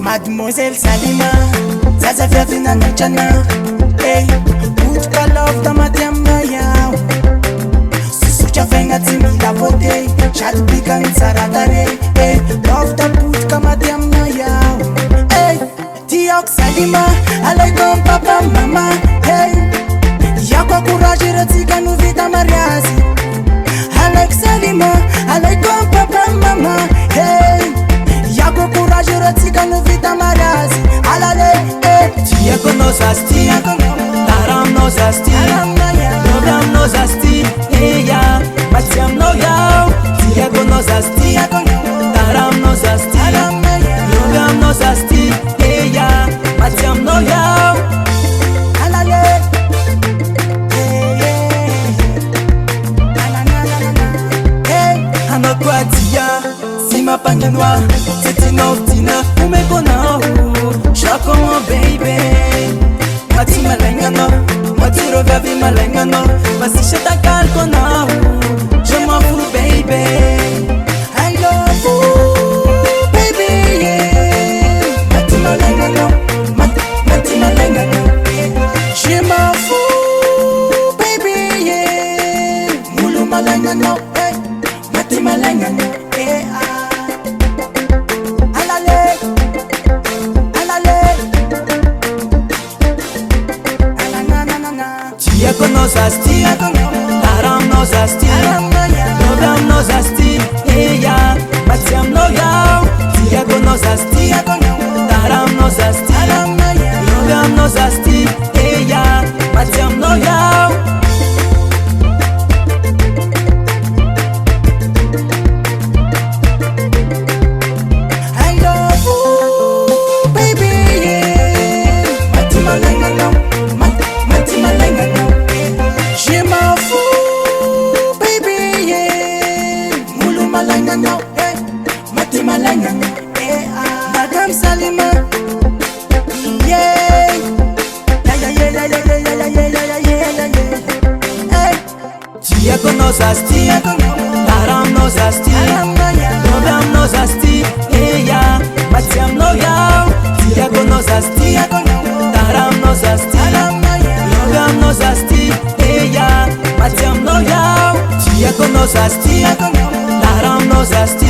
Mademoiselle Salima, zaza fiavina nachana. Hey, utka love tamatiamna yao. Susucha venga timila vote, shadu pika nsaratare. Hey, love ta putka matiamna yao. Hey, Tiok Salima, alaikum papa mama. Hey, yako courage retika nu vita mariazi. Alex Salima, alaikum papa mama. Hey, yako courage retika nu vita mariazi. Alale, hey, Tieko nos asti, taram nos asti, program nos asti, yeah, Matiam no yao. Tieko nos asti, taram nos asti, program nos asti, yeah, Matiam no yao. alale, hey, hey, Ano kwa tia, si ma panganwa, c'est une ordina, ou me kona ou, shako mon baby. Mati malengano, mati rogavi malengano, basi sheta kalkona ou, je m'en fous baby. I love you, baby, yeah. Mati malengano, mati malengano, je m'en fous, baby, yeah. Mulu malengano, hey, mati malengano, yeah. Alale, alale, alananana. Tieko nos asti, taram nos asti, program nos asti, yeah, Matiam no yao. Tieko nos asti, taram nos asti, program nos asti, yeah, Matiam no yao. I love you, baby, yeah. Mati malengano, mati malengano, je m'en fous, baby, yeah. Mulu malengano, hey, mati malengano, yeah. Madame Salima, yeah, hey. Tieko nos asti, taram nos asti, program nos asti, yeah, Matiam no yao. Tieko nos asti, taram nos asti, program nos asti, yeah, Matiam no yao. Tieko nos asti, taram nos asti,